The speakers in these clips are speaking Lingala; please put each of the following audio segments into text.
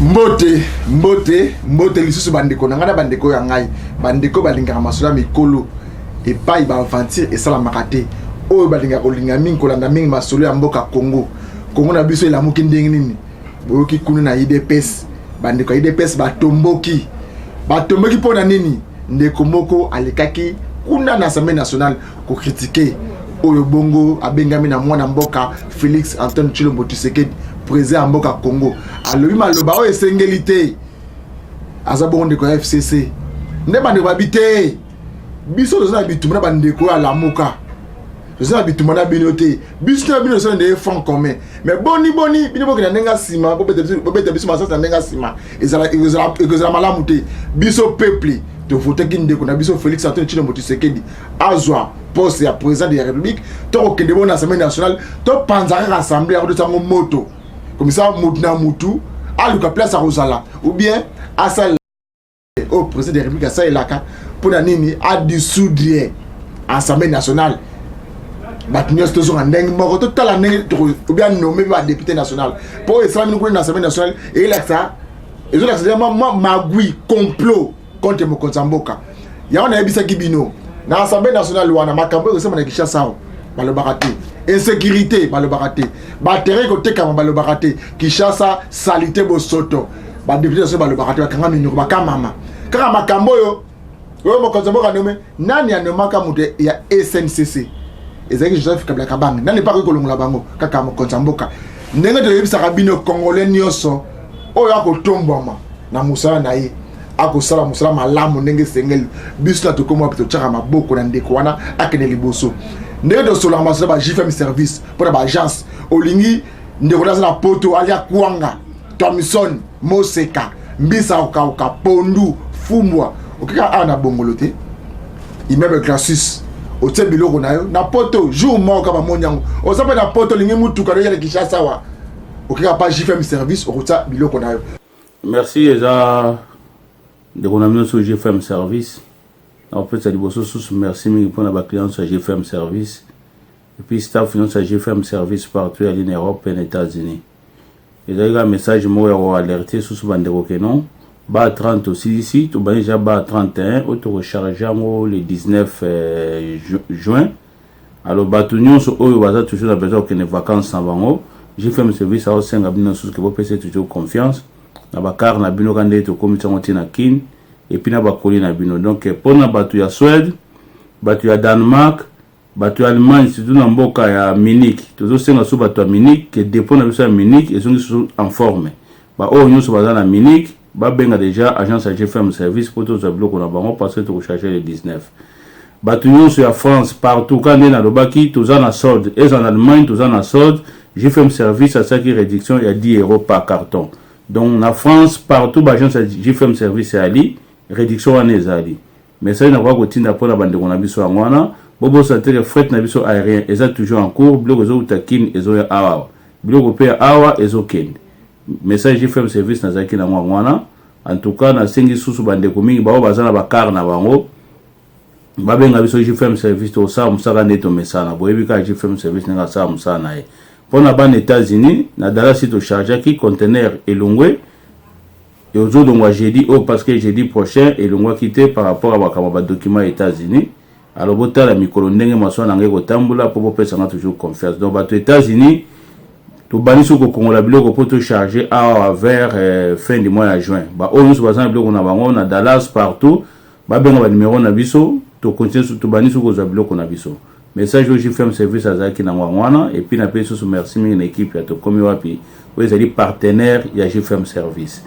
Mbote lisusu bandeko nangana bandeko ya ngai bandeko balingaka masolo mikolo epai ba aventure esala makate oyo balinga kolinga mingi kolanda mingi masolo ya mboka Congo na biso elamuki ndenge nini boyoki kuna na IDPS bandeko IDPS batomboki pona nini ndeko moko alekaki kuna na Assemblée nationale ko critiquer oyo bongo abengami na mwana mboka Félix Antoine Tshilombo Tshisekedi président mboka Congo alobi maloba oyo esengelite azabongo ndeko ya FCC nde bandeko babite biso tozana bitumana bandeko ya lamuka tozana bitumana binote biso na bino so ndé front commun mais boni bino bokena ndenga sima bobeta biso masasa ndenga sima ezala malamu te biso peuple to voter ki ndeko na biso Félix Antoine Tshilombo Tshisekedi azwa poste ya président de la République to okende bona Assemblée nationale to panzaka assemblée ya de moto comme ça mutna mutu aluka place à Rosala ou bien à ça au président de la République à ça elaka pour nini a dissoudre Assemblée nationale batunyo stozo ndeng moko to tala ndeng ou bien nommé ba député national pour ça nous connait l'Assemblée nationale et là ça et là c'est magui complot contre Mokonzamboka ya on a ebisa kibino na Assemblée nationale wana makambo osema na Kinshasa balobakate insécurité balobakate batéré côté kama balobakate Kinshasa salité bosoto ba député so balobakate bakanga minoko bakamama kaka makambo yo Mokonzamboka nommé nani anomaka muté ya SNCC ezaki Joseph Kabila Kabang nani pas ko longola bango kaka Mokonzamboka ndenge de yebisa kabino congolais nyoso oyo akotombama na musala na ye akosala musala malamu ndenge sengeli biso na tokomo apito tshaka maboko na ndeko wana akene liboso ndenge de solo ambassadeur ba JFM service pour ba agence olingi ndeko na poto alia kuanga Thomson Moseka mbisa okauka pondu fumbwa okika ana bongolote immeuble classis otie biloko na yo na poto jour moko ba monyango osape na poto lingi mutuka ya Kinshasa wa okika pa JFM service okota biloko na yo. Merci eza de qu'on sur GFM service. En fait, ça dit beaucoup merci pour la client sur GFM service. Et puis staff finance sur GFM service partout à l'Europe et les États-Unis. Et d'ailleurs un message moi alerté sur ce bandero que non. Bas 30 aussi ici, tout bas déjà bas 31, auto recharger le 19 juin. Alors batunion sur eux va toujours la besoin que les vacances en vont. GFM service à 5 abonnés sur que vous pouvez toujours confiance. Na bakar na bino kande to komisa ngoti na kin et puis na bakoli na bino donc pour na batu ya Suède batu ya Danemark batu ya Allemagne surtout na mboka ya Munich tozo senga so batu ya Munich que dépôt na biso ya Munich ezongi so en forme ba o nyonso baza na Munich ba benga déjà agence ya GFM service pour to zablo ko na bango parce que to charger le 19 batu nyonso ya France partout kande na lobaki toza na solde et en Allemagne toza na solde GFM service à chaque réduction il y a 10 € par carton. Donc en France, partout, l'agence GFM service est allée, réduction en est allée. Mais ça, il n'y a pas de temps pour la bande de Gonabiso à Mwana. Bobo santé le fret nabiso aérien, ils sont toujours en cours. Bloc zo utakin, ils ont awa. Bloc pe awa, ils ont ken. Mais ça, GFM service n'a zaki na Mwana. En tout cas, na sengi susu bande komingi, bao bazana bakar na bango. Babenga biso GFM service to sa musaka neto mesana. Boyebika GFM service nga sa musana e. Pour les États-Unis, na dala site au charger qui conteneur et longwe. Et aux autres, donc, j'ai dit, parce que jeudi prochain, et l'on va quitter par rapport à un document États-Unis. Alors, vous avez la micro-ndenge, maçon, n'angé, tambula, pour que ça toujours confiance. Donc, aux États-Unis, tout bani sur le Congo, la bloc, pour tout charger vers fin du mois de juin. Bah, on se base en bloc, on a Dallas partout. Bah, ben, on a numéro, on a biso, tout continue sur tout bani sur le bloc, on a biso. Message au GFM service à Zaki na Mwana et puis na paye sous merci une équipe ya to komi wapi vous êtes partenaire ya GFM service.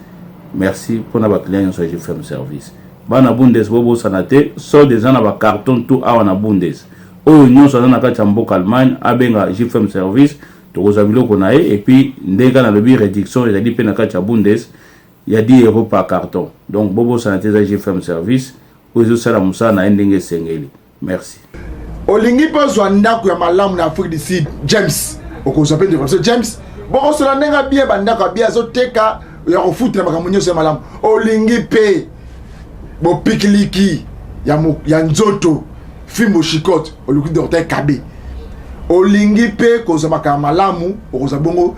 Merci pour na ba client sur GFM service. Bana bundes bobo sanate so des na ba carton tout awa na bundes. O nyon so na ka chamboka Allemagne abenga GFM service to kozabilo konae et puis ndeka na lobi réduction ezali pe na ka cha bundes il y a 10 € par carton. Donc bobo sanate za GFM service ozo sala musa na ndenge sengeli. Merci. Olingi pozwa ndako ya malamu na Afrique du Sud James okozape de professeur James boko sola ndenga bien bandako bien azoteka ya kofuta makambo nyonso ya malamu olingi pe bo pikiliki ya nzoto fimbo shikot oluki docteur Kabe olingi pe kozama ka malamu okozabongo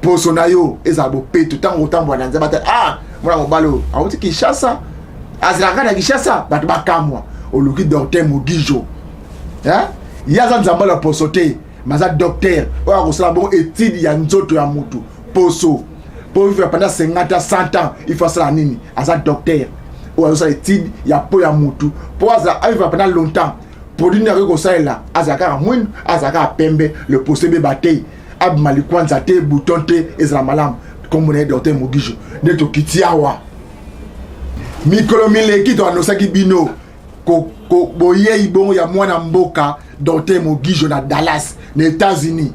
poso na yo eza bo peto tango tambo na nzaba ah mwana mobalo awuti Kinshasa azilaka na Kinshasa bato bakamwa oluki docteur Mogijo hein yaza nzamba la poso te maza docteur oya kosala bon étude ya nzoto ya mutu poso pour vivre pendant 50 ans 100 ans il faut ça nini aza docteur oya kosala étude ya po ya mutu pour aza vivre pendant longtemps produit na ko ça là azaka mwin azaka pembe le poso be batay ab malikwanza te bouton te ezala malam comme on est docteur Mogijo neto kitiawa mikolo mileki to anosaki bino ko boye ibongo ya mwana mboka docteur Mogijo na Dallas les États-Unis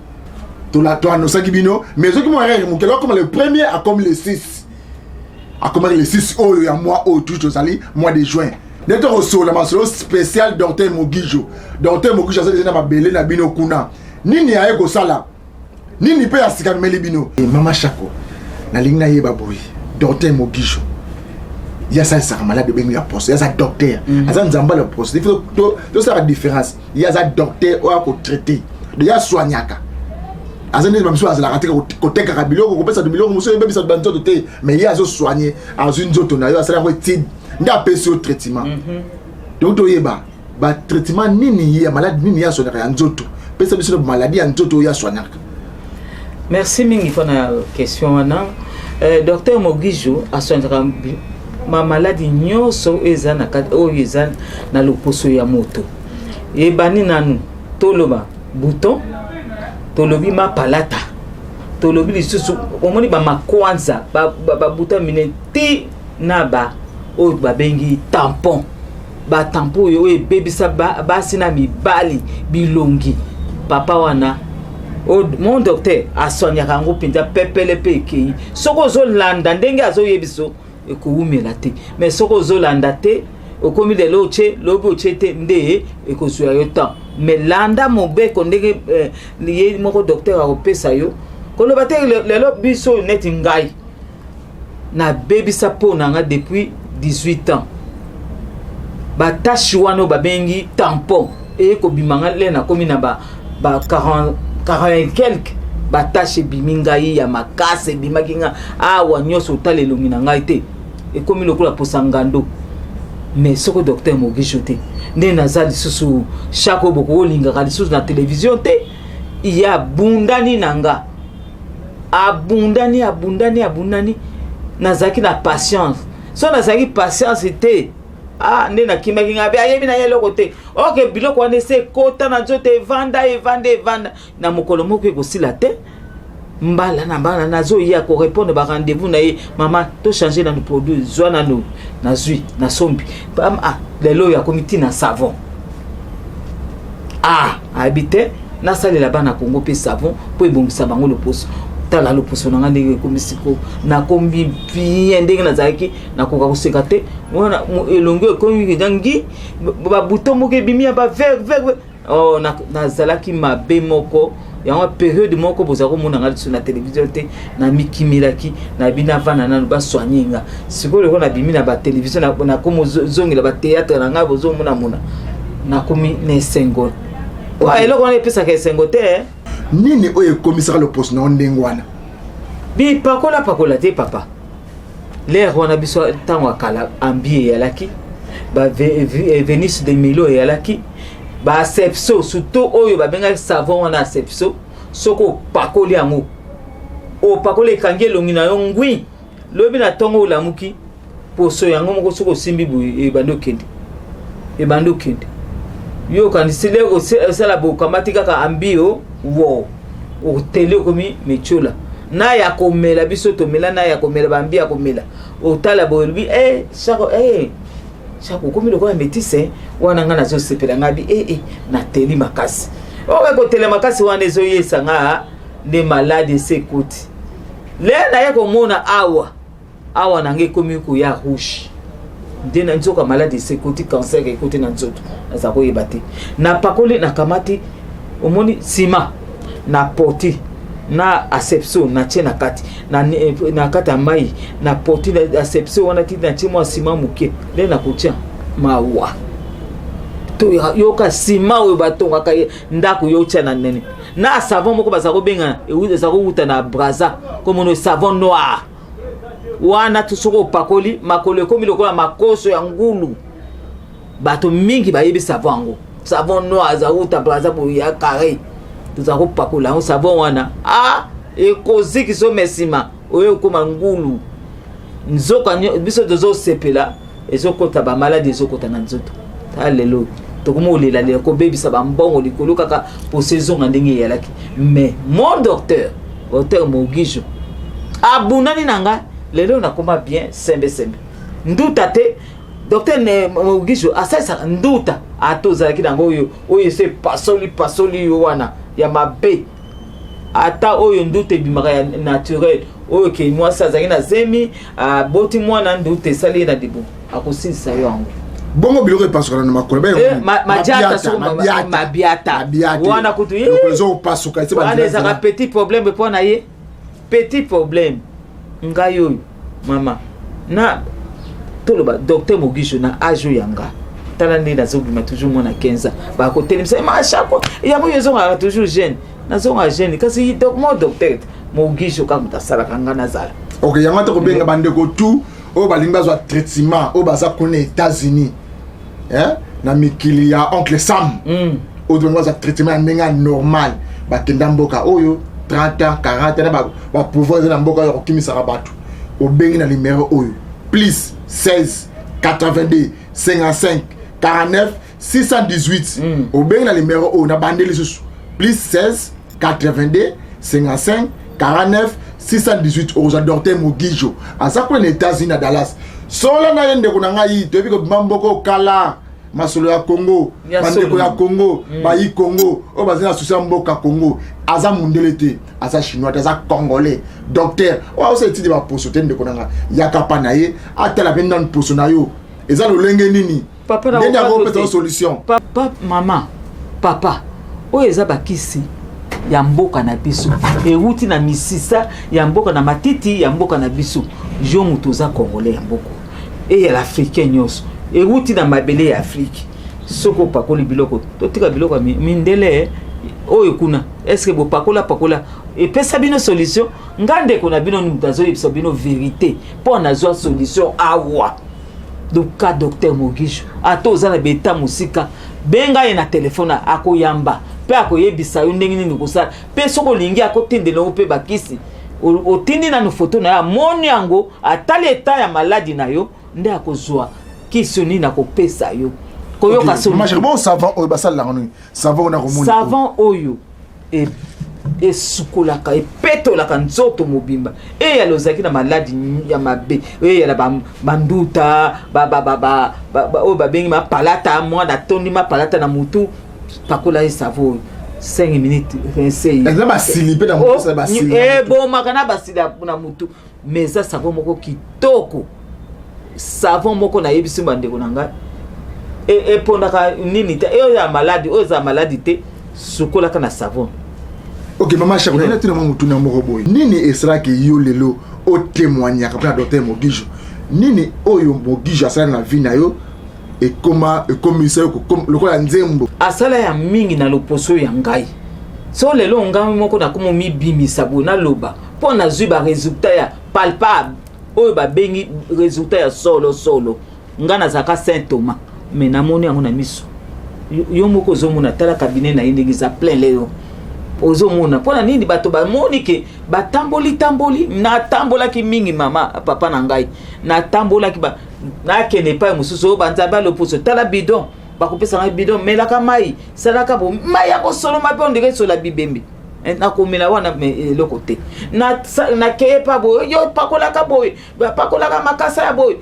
to la to anosaki bino mais ceux qui m'ont rien mokelo comme le premier à comme le 6 à comme le 6 oyo ya mois au tout osali mois de juin neto ko la masolo spécial docteur Mogijo ça déjà na belé na bino kuna nini aye ko sala nini pe asika meli bino mama Shako na lingna yeba boy docteur Mogijo ya ça ça malade bengi ya poste ya ça docteur asa nzamba le poste il faut to ça la différence ya ça docteur o ko traiter de ya soignaka asa ne mamso asa la rater ko teka ka biloko ko pesa de biloko muso be bisa banto de te mais ya zo soigner azu nzoto na yo asa la ko tid nda pesi au traitement donc to yeba ba traitement nini ya malade nini ya soignaka ya nzoto pesa biso de maladie ya nzoto ya soignaka. Merci mingi pour la question wana docteur Mogijo a soignaka ma maladie nyonso eza na kati oyo eza na loposo ya moto ebani nanu toloba bouton tolobi mapalata tolobi lisusu omoni ba makwanza ba bouton mineti na ba oyo babengi tampon ba tampon oyo ebebisa basi na mibali bilongi papa wana mon docteur asonyaka yango mpenza pepele pe ekei soko ozolanda ndenge azoyebiso ekoumela te mais soko ozolanda te okomi lelo oche lobi oche te nde ekozwa yo temps mais landa mobeko ndenge ye moko docteur akopesa yo koloba te lelo biso neti ngai na bebisa po nanga depuis 18 ans batashi wana babengi tampon ekobimanga le na komi na ba 40 quelque batashi bimingai ya makase bimakinga awa nyoso talelongi na ngai te ekomi lokola posangando mais soko docteur Mogijo te nde nazali susu Shako boko olinga lisusu na télévision te iya bundani nanga abundani nazaki na patience so nazaki patience te nde na kimakinga be ayebi na yelo kote ok biloko wana se kota na nzoto evanda na mokolo moko ekosila te mbala nazo ya ko répondre ba rendez-vous na ye maman to changer na produit zwa na no na zui na sombi lelo ya komiti na savon habité na salle là-bas na Congo pe savon po ebongisa bango le poso tala le poso na ndenge komisiko na kombi bien ndenge na zaki na koka koseka te wana elongo ekomi dangi ba bouton moke bimia ba vert na zalaki mabe moko yango période moko bozako mona ngali sur la télévision te na mikimilaki na bina vana na ba soigner siko le na bimi na ba télévision na komo zongela ba théâtre na ngabo zo mona na komi ne sengo wa eloko na pesa ka sengo te nini oye commissaire le poste na ndengwana bi pakola te papa l'air wana biso tango akala ambie yalaki ba Venus de Milo yalaki ba sepso surtout oyo ba benga savon wana sepso soko pakoli yango o pakoli kange longi na yongwi lobi na tongo lamuki poso yango moko soko simbi bu ebando kende yo kanisile o sala bo kamatika ka ambio wo o tele komi mechola na ya komela biso to mela na ya komela bambia komela o tala bo bi Shako komi loko ya métisse wana ngana zo sepela ngabi na teli makasi ko tele makasi wana ezo yesa nga ne malade se koti le na ya komona awa nange komi ko ya rouge ndena nzoka malade se koti cancer ke koti na nzoto azako yebate na pakoli na kamati omoni sima na poti na asepso na tena kati na kata mai na poti na asepso wana ti na chimo sima muke le na kotia mawa to yoka sima we batonga ka ndako yo tia na nene na savon moko bazako benga ezako uta na braza comme no savon noir wana tusoko pakoli makolo komi lokola makoso ya ngulu bato mingi bayebi savon ngo savon noir za uta braza bo ya carré tuzako pakola on savon wana ekoziki so mesima oyo koma ngulu nzoka biso dozo sepela ezokota ba maladie ezokota na nzoto ta lelo tokomolela le ko bebisa ba mbongo likolo kaka pour saison ndenge yalaki mais mon docteur Mogijo abunani nanga lelo nakoma bien sembe nduta te docteur Mogijo asasa nduta atozalaki nango oyo se pasoli yo wana ya mabe ata oyo ndute bimaka ya naturel oyo ke moi sazaki na zemi boti mwana ndute sali na dibu akosinsa yo ango bongo biloko epasuka na makolo mabiata wana kutu wana ezaka petit problème mpo na ye petit problème ngai oyo mama na toloba docteur Mogijo na ajo yanga tala nde nazobima toujours mwana 15 bakotelemisa machako yango yozonga toujours jeune nazonga jeune kasi mon docteur Mogijo kamutasala nga nazala ok yango te kobenga bandeko tu oyo balingi bazwa traitement oyo baza kuna États-Unis na mikili ya oncle Sam oyo balingi bazwa traitement ya ndenge normal bakenda mboka oyo 30 ans 40 ans ba pouvoir na mboka oyo kokimisaka bato obengi na numéro oyo plus 16 82 55 49 618 obengi na numéro oyo na bandeli susu plus 16 82 55 49 618 aux docteur Mogijo asa kwa les États-Unis na Dallas sola na yende kuna ngai to biko mamboko kala masolo ya Congo bandeko ya Congo bayi Congo o bazina susa mboka Congo aza mundelete aza chinois aza congolais docteur o se tidi ba poso tende kuna nga yakapa na ye atala penda poso na yo eza lolenge nini papa na ko solution papa mama papa o eza bakisi ya mboka na biso euti na misisa ya mboka na matiti ya mboka na biso jo mutoza congolais ya mboko ya l'africain nyos euti na mabele ya Afrique soko pakoli biloko totika biloko mindele oyo kuna est-ce que bo pakola epesa bino solution ngande kuna bino mutazo epesa bino vérité pour nazwa solution awa doka docteur Mogijo atoza na beta musika benga ye na telefone akoyamba pe akoyebisa yo ndenge nini kosala pe soko lingi akotindela yo pe bakisi otindi na foto na ya moni yango atali eta ya maladi na yo nde akozwa kisi nini akopesa yo koyoka solution bon savant oyo basala ngoni savant na komoni savant oyo esukolaka epetolaka nzoto mobimba eyalozaki na maladi ya mabe eyala banduta oyo babengi mapalata mwana tondi mapalata na mutu pakola esavo 5 minutes rincer eza basili pe na mutu sa basili bomaka na basili na mutu mais ça savon moko kitoko savon moko na yebisi bandeko na ngai epondaka nini te oyo ya maladi oyo za maladi te sukolaka na savon. Ok mama chako na tuna mutu na moko boy nini esalaki yo lelo o témoignaka pour docteur Mogijo nini oyo Mogijo asala na vie na yo ekomisa yo lokola nzembo asala ya mingi na loposo ya ngai so lelo ngai moko na komo mibimisa bona loba po na zwi ba résultat ya palpable oyo ba bengi résultat ya solo ngana zaka Saint Thomas mais na moni yango na miso yo moko zomona tala cabinet na indingi za plein leo ozomona pona nini bato ba monike batamboli na tambola ki mingi mama papa na ngai na tambola ki ba na kene pa mususu banza ba loposo tala bidon bakopesa ngai bidon melaka mai salaka bo mai ya ko solo mape ondeke so la bibembe na komela wana le côté na kepa bo yo pakola ka boy pakola ka makasa ya boy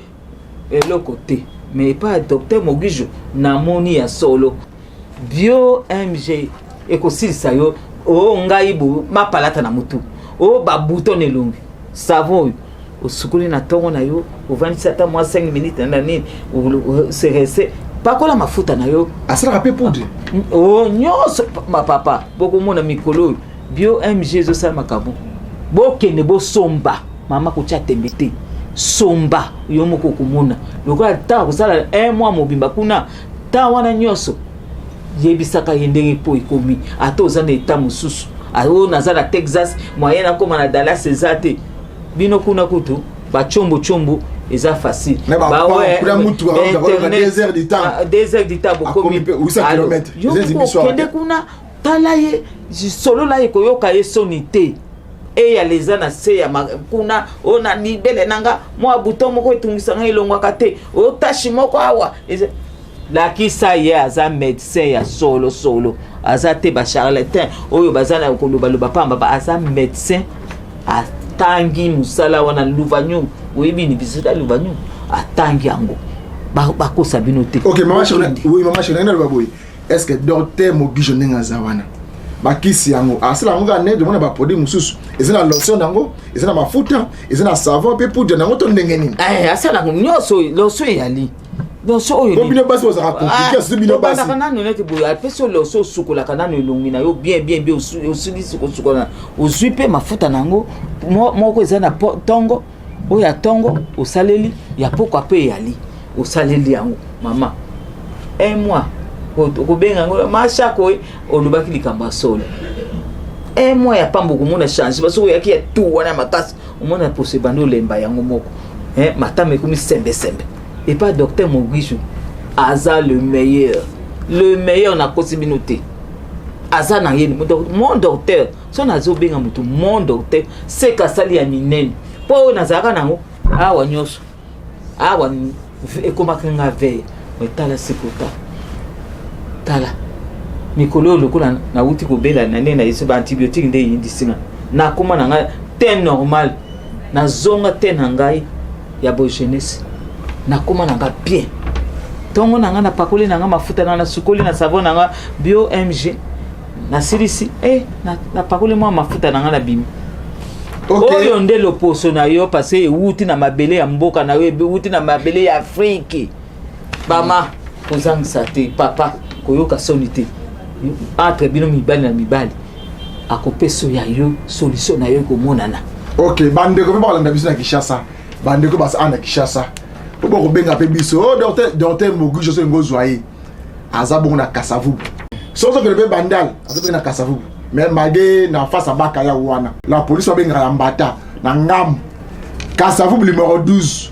le côté mais pas docteur Mogijo na moni ya solo bio MG ekosilisa yo o ngai bo mapalata na mutu o ba bouton elongi savon osukuli na tongo na yo ovandisa ta moi 5 minutes na nini se rese pakola mafuta na yo asala pe poudre o nyoso ma papa boko mona mikolo bio MG zo sa makabo bokene bo somba mama ko cha tembete somba yo moko kumona lokola ta kusala un mois mobimba kuna ta wana nyoso yebisaka yendenge po ikomi ata oza na eta mosusu oyo naza na Texas moyen nakoma na Dallas eza te bino kuna kutu bachombo eza facile ba ouais 2 heures du temps bokomi 800 km kende kuna tala ye solo la ye koyoka ye sonité e ya leza na se ya kuna ona ni bele nanga mwa buton moko etungisa nga ilongwaka te o tashi moko awa la kisa ye aza médecin ya solo aza te ba charlatan oyo bazana koloba pamba ba aza médecin atangi musala wana luvanyu oyebi ni bisita luvanyu atangi yango bakosa bino te. OK maman chérie na loba boy est-ce que docteur Mogijo nenga zawana bakisi yango asala yango ane demona ba produit mususu ezana lotion nango ezana mafuta ezana savon pe poudre nango to ndenge nini asala nyoso lotion yali lotion oyo bino basi oza compliqué c'est bino basi kana nonete boy apeso lotion sukola kana no longi na yo bien osuli sukola ozuipe mafuta nango moko ezana tongo oya tongo osaleli ya poko ape yali osaleli yango mama mois okobenga ngo mashako olobaki likamba solo mois ya pambo komona change parce que yaki ya tout wana makasi omona pose bando lemba yango moko matame komi sembe et pas docteur Mogijo aza le meilleur na possibilité aza na yeni mon docteur son azo benga mutu mon docteur c'est kasali ya minene po nazaka nango awa nyoso awa ekomakanga veille metala sikota tala mikolo lokola na uti kobela na nena yeso ba antibiotique nde yindisinga na koma nanga te normal na zonga te nangai ya bo jeunesse na koma nanga bien tongo nanga na pakoli nanga mafuta nanga na sukoli na savon nanga bio MG na sirisi na pakoli mwa mafuta nanga na bimi. Oyo nde loposo na yo parce uti na mabele ya mboka na yo uti na mabele ya Afrique bama kozangisa te papa koyoka sonité entre bino mibali na mibali akopeso ya yo solution na yo komonana. OK bandeko pe balanda biso na Kinshasa bandeko basa ana Kinshasa obo ko benga pe biso docteur Mogijo so ngozwaye azabongo na Kasavubu sozo ke le bandal azabongo na Kasavubu mais magé na face à Bakaya wana la police va benga ya mbata na ngam Kasavubu numéro 12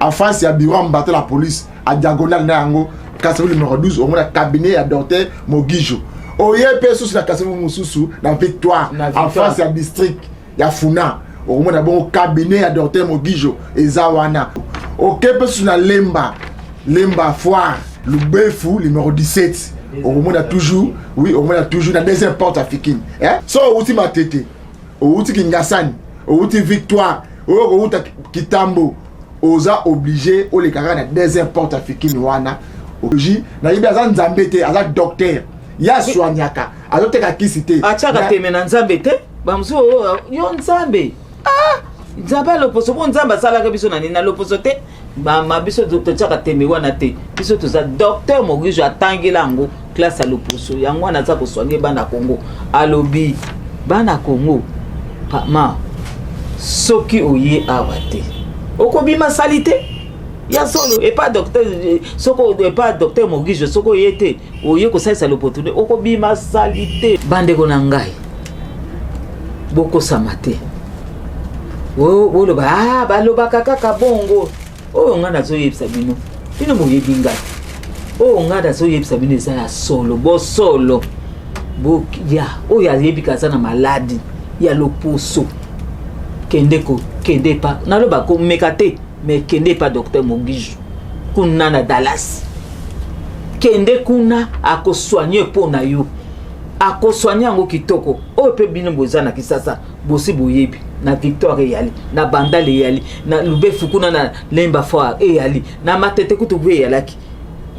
en face ya bureau mbata la police à diagonale na yango Kasavubu numéro 12 au moins cabinet ya docteur Mogijo oye pe sous la Kasavubu mususu na Victoire en face ya district ya Funa au moins bon cabinet ya docteur Mogijo ezawana OK pe sous na Lemba foire Lubefu numéro 17 au moins toujours la deuxième porte africaine so outi matete outi Kingasani outi Victoire outi Kitambo oza obligé o le kaka na deuxième porte africaine wana oji na yibi aza nzambe te aza docteur ya soignaka azoteka kisite achaka teme na nzambe te bamso yo nzambe nzambe loposo po nzambe asalaka biso na nini na loposo te mama biso tochaka teme wana te biso toza docteur Mogijo atangela yango classe ya loposo yango wana aza kosoigne bana Congo alobi bana Congo ma soki oye awa te okobima salite ya solo et pas docteur soko et pas docteur Mogijo soko yete oye ko salisa l'opportunité okobima salite bande ko na ngai boko samate wo lo ba lo ba kaka bongo o ngana zo yebisa bino mo yebinga o ngada zo yebisa bino za solo bo solo bo ya o ya yebika sana maladi ya loposo kende pa na lo ba ko mekate mais kende pa docteur Mogijo kuna na Dallas kende kuna akosoigner pona yo akosoigner ngo kitoko o pe bino bozana kisasa bosi boyebi na Victoire yali na Bandale yali na Lubefu kuna na Lemba Foire yali na matete kutu bwe yalaki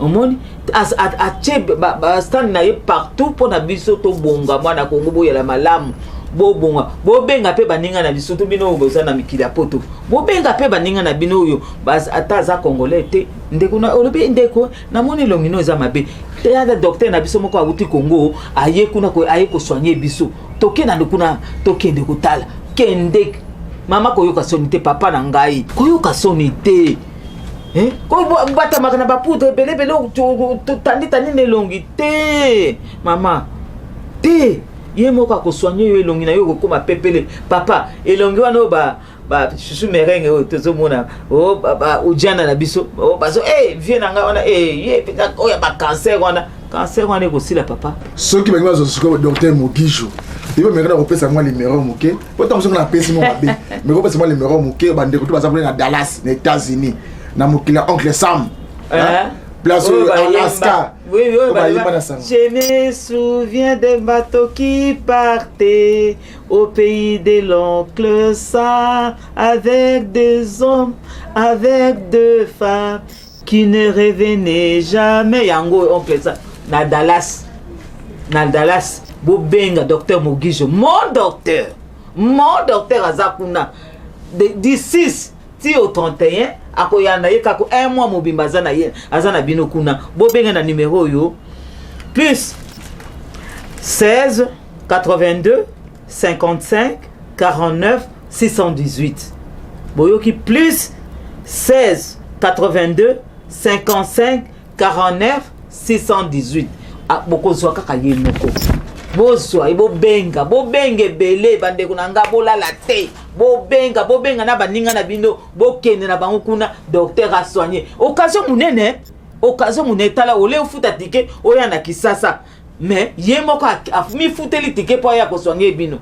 omoni a chebe ba stand na ye partout pona biso to bonga mwana Kongo bo yala malamu bobonga bobenga pe baninga na biso to bino bozana mikila poto bobenga pe baninga na bino oyo bas ataza congolais te ndeko na olobi ndeko na moni longino za mabe ya docteur na biso moko awuti Congo aye kuna ko aye ko soigner biso toke na ndekuna tokende kotala kende mama koyoka sonite papa na ngai koyoka sonite ko batamaka na bapoudre ebele tandi nelongi te mama te ye moko akosoigne yo elongi na yo kokoma pepele papa elongi wana oyo susu merenge oyo tozomona ojana na biso bazo vie na ngai wana ye oyo bacancer wana ekosila papa soki bangi bazosuka docteur Mogijo ibo mekana kopesa mwa numéro moke pourtant soki na pesi mo mabe mais kopesa mwa numéro moke bandeko to baza na Dallas na États-Unis na mokila oncle Sam place Alaska. Oui, je me souviens des bateaux qui partaient au pays de l'oncle Sam avec des hommes, avec deux femmes qui ne revenaient jamais. Yango oncle Sam na Dallas. Bobenga docteur Mogijo, mon docteur Azakuna du 6 au 31 akoyana ye kako un mois mobimba azana bino kuna bobenga na numéro yo plus 16 82 55 49 618 boyoki plus 16 82 55 49 618 bokozwa kaka ye moko bozwa bobenga bele bandeko na nga bolala te bobenga na baninga na bino bokende na bango kuna docteur a soigné occasion munene tala ole ufuta tike oya na Kisasa mais ye moko afumi futeli tike po ya ko soigner bino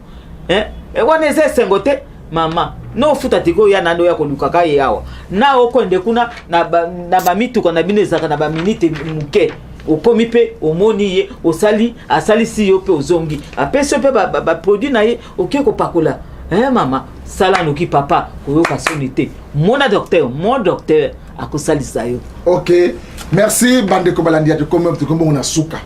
wana ese sengote mama no futa tike oya nando ya koluka ka ye awa na okonde kuna na ba mituka na bino ezaka na ba minute muke okomi pe omoni ye asali si yo pe ozongi apesi pe ba produit na ye okie kopakola mama sala noki papa koyoka soni te mon docteur akosalisa yo. Ok, merci bandeko balandi ate comme on a suka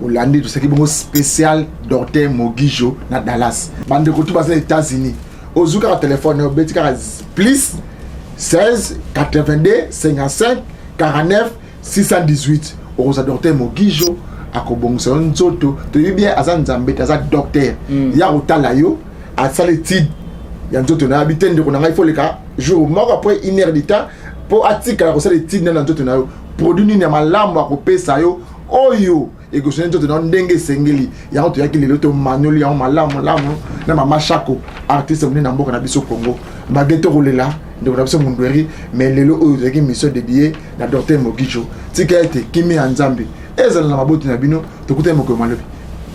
olandi to seki bongo spécial docteur Mogijo na Dallas bandeko tu basa États-Unis ozuka ka téléphone obetika plus 16 82 55 49 618 oza docteur Mogijo akobongisa nzoto to bien azanzambe aza docteur ya kotala yo asali tid ya nzoto na habitende ko na il faut le cas jour moko après 1 heure de temps pour atika ko sali tid na nzoto na yo produit ni ya malamu akopesa yo oyo ekosene nzoto na ndenge sengeli ya to ya kilelo to manoli ya malamu na mama Shako artiste mune na mboka na biso Congo bageto kolela ndeko na biso mundweri mais lelo oyo zaki mission de billet na docteur Mogijo tika ete kimi ya nzambe ezala na maboti na bino tokute moko malobi